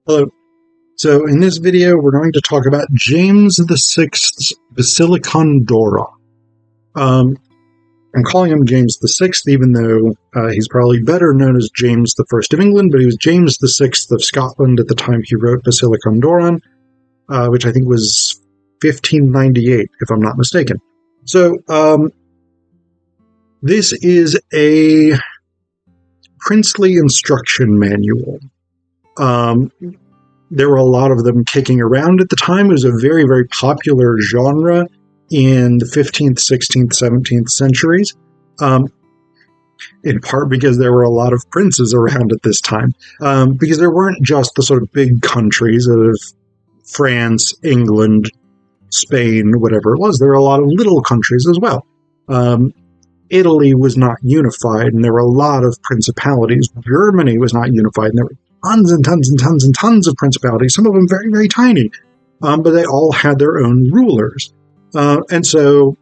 Hello. So in this video, we're going to talk about James VI's Basilikon Doron. I'm calling him James VI, even though he's probably better known as James I of England, but he was James VI of Scotland at the time he wrote Basilikon Doron, which I think was 1598, if I'm not mistaken. So this is a princely instruction manual. There were a lot of them kicking around at the time. It was a very, very popular genre in the 15th, 16th, 17th centuries, in part because there were a lot of princes around at this time, because there weren't just the sort of big countries of France, England, Spain, whatever it was. There were a lot of little countries as well. Italy was not unified, and there were a lot of principalities. Germany was not unified, and there were tons and tons and tons and tons of principalities, some of them very, very tiny, but they all had their own rulers. And so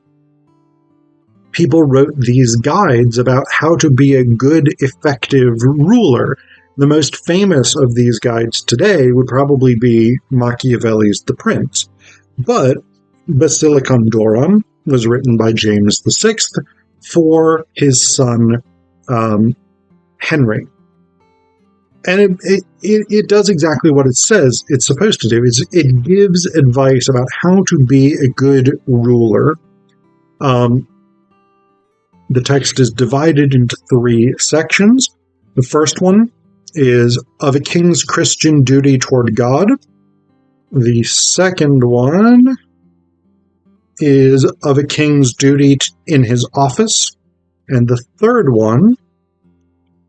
people wrote these guides about how to be a good, effective ruler. The most famous of these guides today would probably be Machiavelli's The Prince. But Basilikon Doron was written by James VI for his son Henry. And it does exactly what it says it's supposed to do. It gives advice about how to be a good ruler. The text is divided into 3 sections. The first one is of a king's Christian duty toward God. The second one is of a king's duty in his office. And the third one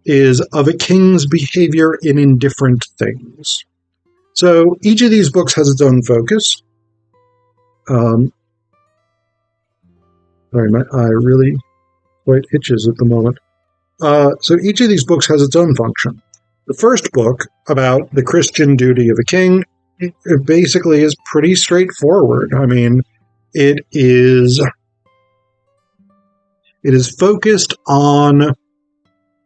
is of a king's behavior in indifferent things. So each of these books has its own focus. Sorry, my eye really quite itches at the moment. So each of these books has its own function. The first book, about the Christian duty of a king, it basically is pretty straightforward. I mean, it is focused on: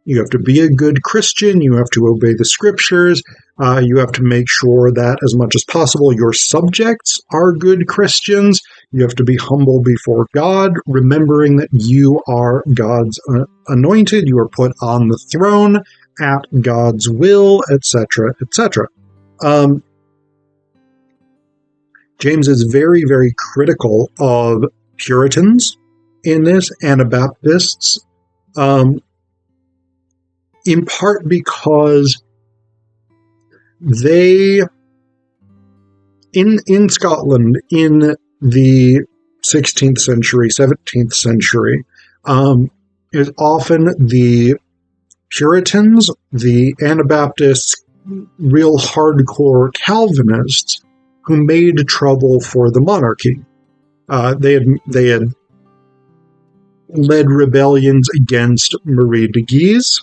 you have to be a good Christian, you have to obey the scriptures, you have to make sure that as much as possible your subjects are good Christians, you have to be humble before God, remembering that you are God's anointed, you are put on the throne at God's will, etc., etc. James is very, very critical of Puritans in this, Anabaptists, in part because they, in Scotland, in the 16th century, 17th century, is often the Puritans, the Anabaptists, real hardcore Calvinists, who made trouble for the monarchy. They had led rebellions against Marie de Guise,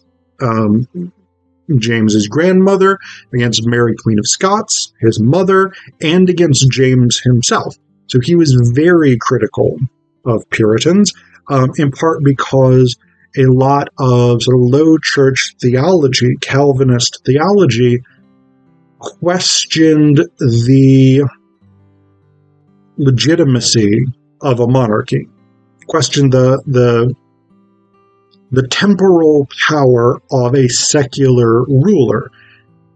James's grandmother, against Mary Queen of Scots, his mother, and against James himself. So he was very critical of Puritans, in part because a lot of sort of low church theology, Calvinist theology, questioned the legitimacy of a monarchy, questioned the temporal power of a secular ruler.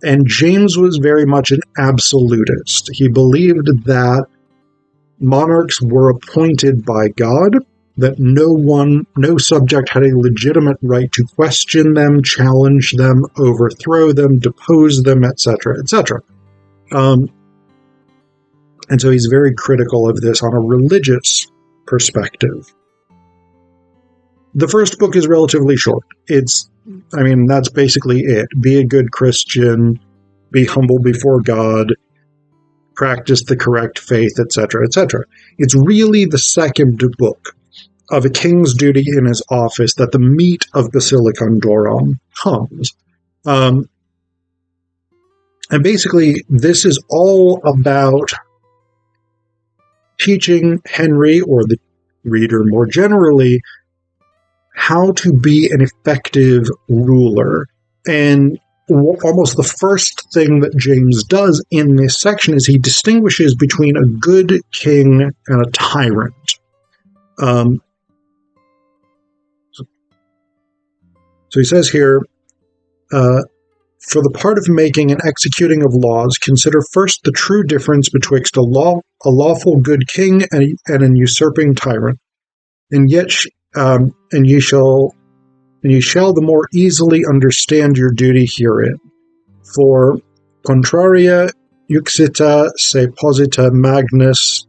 And James was very much an absolutist. He believed that monarchs were appointed by God, that no subject had a legitimate right to question them, challenge them, overthrow them, depose them, etc., etc. And so he's very critical of this on a religious perspective. The first book is relatively short. That's basically it. Be a good Christian, be humble before God, practice the correct faith, etc., etc. It's really the second book of a king's duty in his office that the meat of Basilikon Doron comes. And basically, this is all about teaching Henry, or the reader more generally, how to be an effective ruler. And almost the first thing that James does in this section is he distinguishes between a good king and a tyrant. So he says here, for the part of making and executing of laws, consider first the true difference betwixt a lawful good king and an usurping tyrant, and ye shall the more easily understand your duty herein. For contraria uxita se posita magnus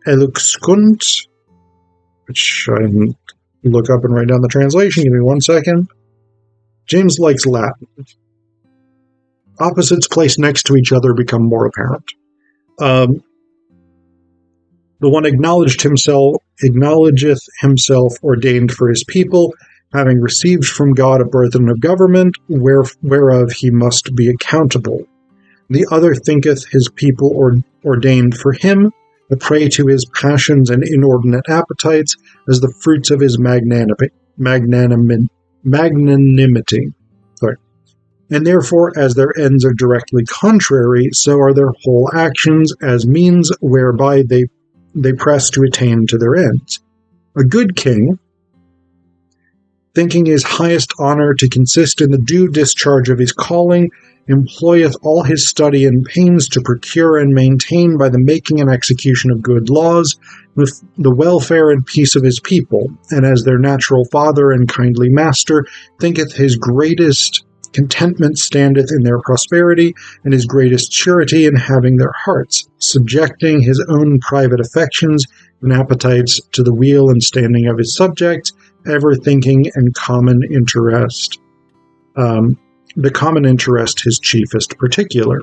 eluxcunt, which I look up and write down the translation. Give me 1 second. James likes Latin. Opposites placed next to each other become more apparent. The one acknowledgeth himself ordained for his people, having received from God a burthen of government, whereof he must be accountable. The other thinketh his people ordained for him, a prey to his passions and inordinate appetites, as the fruits of his magnanimity. And therefore, as their ends are directly contrary, so are their whole actions as means whereby they press to attain to their ends. A good king, thinking his highest honor to consist in the due discharge of his calling, employeth all his study and pains to procure and maintain by the making and execution of good laws the welfare and peace of his people, and as their natural father and kindly master, thinketh his greatest contentment standeth in their prosperity, and his greatest surety in having their hearts, subjecting his own private affections and appetites to the weal and standing of his subjects, ever thinking and common interest. The common interest his chiefest particular.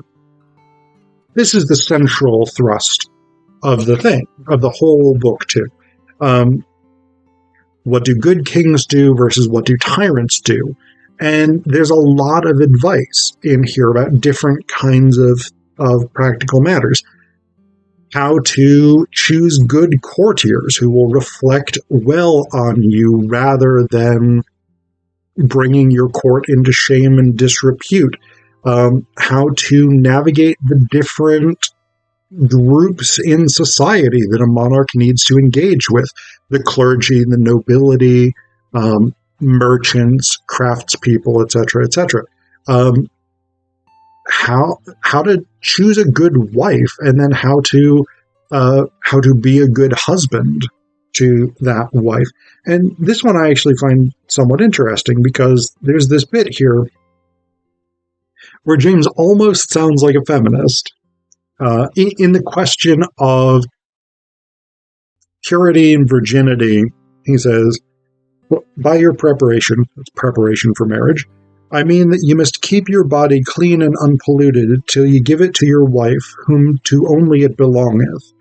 This is the central thrust of the thing, of the whole book too. What do good kings do versus what do tyrants do? And there's a lot of advice in here about different kinds of practical matters. How to choose good courtiers who will reflect well on you rather than bringing your court into shame and disrepute. How to navigate the different groups in society that a monarch needs to engage with. The clergy, the nobility, merchants, craftspeople, etc., etc. How to choose a good wife, and then how to be a good husband to that wife. And this one I actually find somewhat interesting because there's this bit here where James almost sounds like a feminist in the question of purity and virginity. He says, by your preparation, it's preparation for marriage, I mean that you must keep your body clean and unpolluted till you give it to your wife, whom to only it belongeth.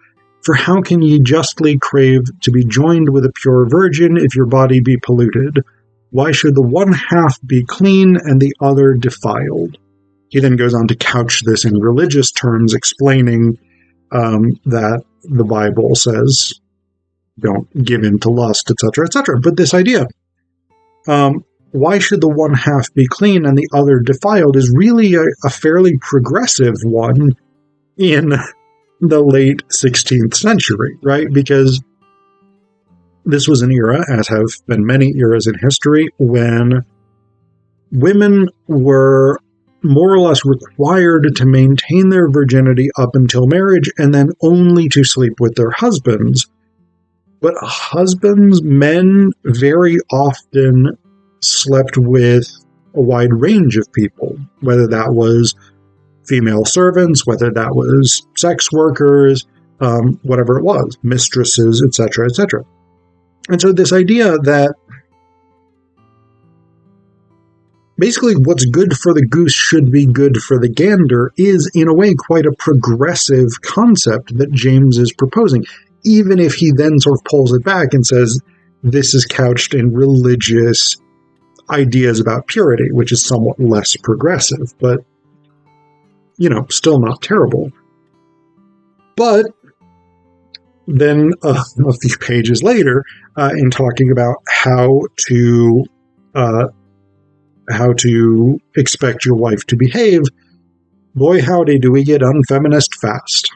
For how can ye justly crave to be joined with a pure virgin if your body be polluted? Why should the one half be clean and the other defiled? He then goes on to couch this in religious terms, explaining that the Bible says, don't give in to lust, etc., etc. But this idea, why should the one half be clean and the other defiled, is really a fairly progressive one in the late 16th century, right? Because this was an era, as have been many eras in history, when women were more or less required to maintain their virginity up until marriage and then only to sleep with their husbands. But husbands, men, very often slept with a wide range of people, whether that was female servants, whether that was sex workers, whatever it was, mistresses, etc., etc. And so this idea that basically what's good for the goose should be good for the gander is, in a way, quite a progressive concept that James is proposing, even if he then sort of pulls it back and says this is couched in religious ideas about purity, which is somewhat less progressive, but, still not terrible. But then a few pages later, in talking about how to how to expect your wife to behave, boy howdy do we get unfeminist fast.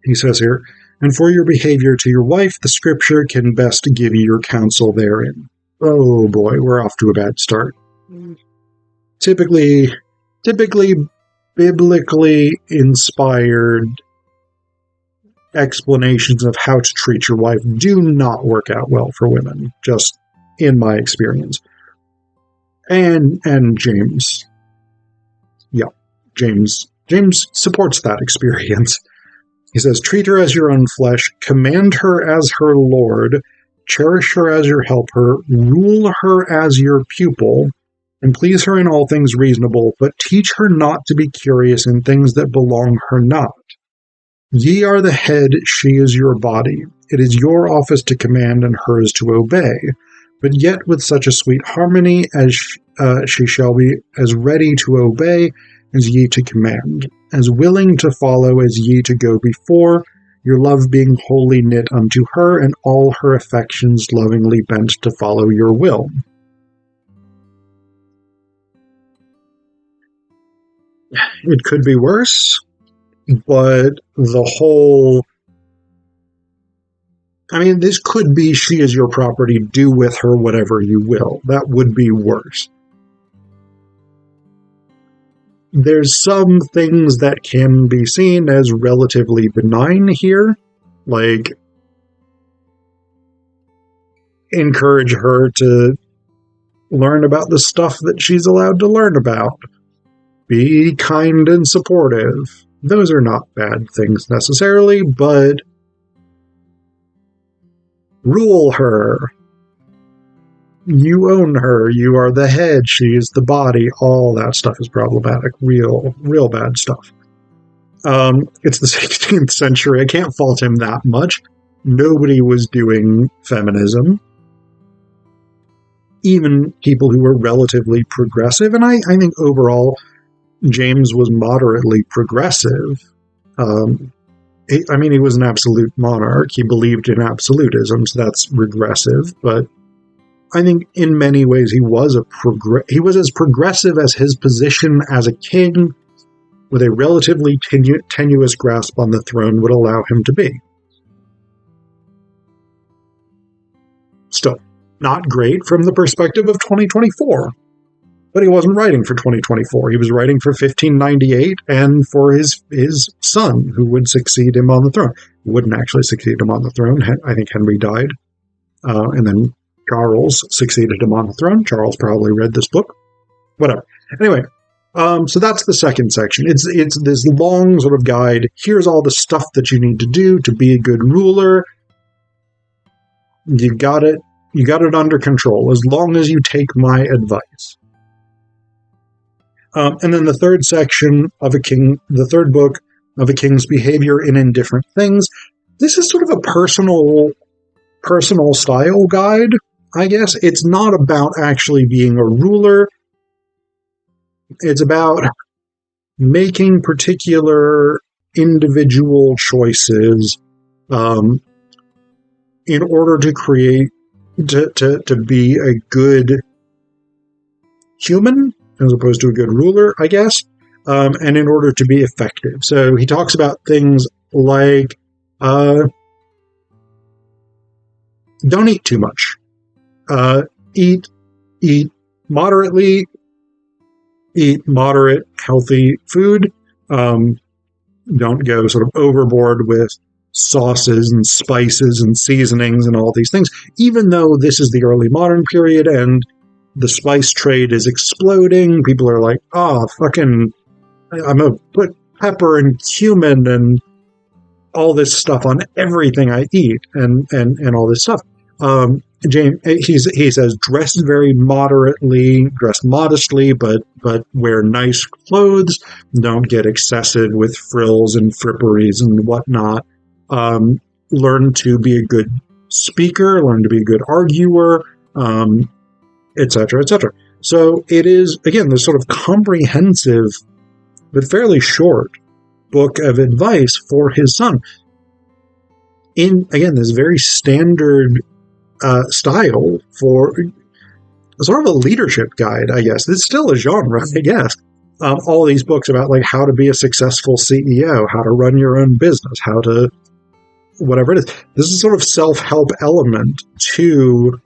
He says here, and for your behavior to your wife, the scripture can best give you your counsel therein. Oh boy, we're off to a bad start. Typically biblically inspired explanations of how to treat your wife do not work out well for women, just in my experience. And James. Yeah, James supports that experience. He says, treat her as your own flesh, command her as her lord, cherish her as your helper, rule her as your pupil, and please her in all things reasonable, but teach her not to be curious in things that belong her not. Ye are the head, she is your body. It is your office to command and hers to obey, but yet with such a sweet harmony as she shall be as ready to obey as ye to command, as willing to follow as ye to go before, your love being wholly knit unto her, and all her affections lovingly bent to follow your will. It could be worse, but the whole... this could be she is your property, do with her whatever you will. That would be worse. There's some things that can be seen as relatively benign here, like encourage her to learn about the stuff that she's allowed to learn about. Be kind and supportive. Those are not bad things necessarily, but rule her. You own her. You are the head. She is the body. All that stuff is problematic. Real bad stuff. It's the 16th century. I can't fault him that much. Nobody was doing feminism. Even people who were relatively progressive, and I think overall James was moderately progressive. He was an absolute monarch. He believed in absolutism, so that's regressive, but I think in many ways he was as progressive as his position as a king with a relatively tenuous grasp on the throne would allow him to be. Still, not great from the perspective of 2024. But he wasn't writing for 2024. He was writing for 1598 and for his son, who would succeed him on the throne. He wouldn't actually succeed him on the throne. I think Henry died. And then Charles succeeded him on the throne. Charles probably read this book. Whatever. Anyway, so that's the second section. It's this long sort of guide. Here's all the stuff that you need to do to be a good ruler. You got it. You got it under control as long as you take my advice. And then the third section of the third book of a king's behavior in indifferent things. This is sort of a personal style guide, I guess. It's not about actually being a ruler. It's about making particular individual choices in order to create, to be a good human, as opposed to a good ruler, I guess, and in order to be effective. So he talks about things like, don't eat too much. Eat moderately, eat moderate, healthy food. Don't go sort of overboard with sauces and spices and seasonings and all these things, even though this is the early modern period and the spice trade is exploding. People are like, I'm going to put pepper and cumin and all this stuff on everything I eat and all this stuff. James, he says, dress very moderately, dress modestly, but wear nice clothes. Don't get excessive with frills and fripperies and whatnot. Learn to be a good speaker, learn to be a good arguer, etc., etc. So it is, again, this sort of comprehensive, but fairly short book of advice for his son. In, again, this very standard style for sort of a leadership guide, I guess. It's still a genre, I guess. All these books about like how to be a successful CEO, how to run your own business, how to whatever it is. This is sort of self-help element to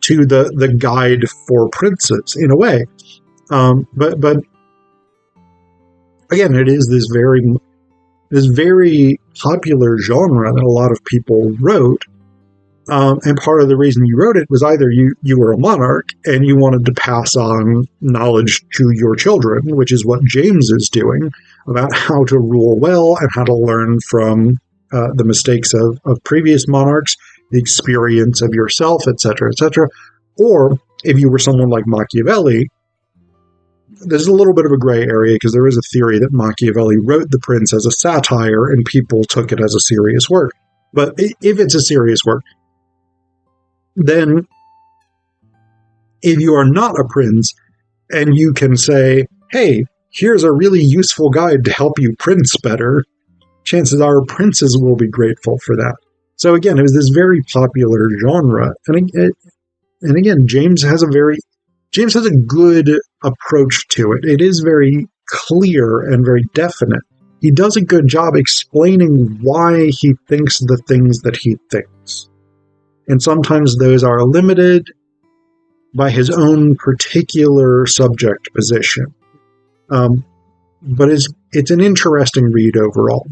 the guide for princes in a way. But again, it is this very popular genre that a lot of people wrote. And part of the reason you wrote it was either you were a monarch and you wanted to pass on knowledge to your children, which is what James is doing, about how to rule well and how to learn from the mistakes of previous monarchs, the experience of yourself, etc., etc. Or if you were someone like Machiavelli, there's a little bit of a gray area because there is a theory that Machiavelli wrote The Prince as a satire and people took it as a serious work. But if it's a serious work, then if you are not a prince and you can say, hey, here's a really useful guide to help you prince better, chances are princes will be grateful for that. So again, it was this very popular genre. And again, James has a good approach to it. It is very clear and very definite. He does a good job explaining why he thinks the things that he thinks. And sometimes those are limited by his own particular subject position. But it's an interesting read overall.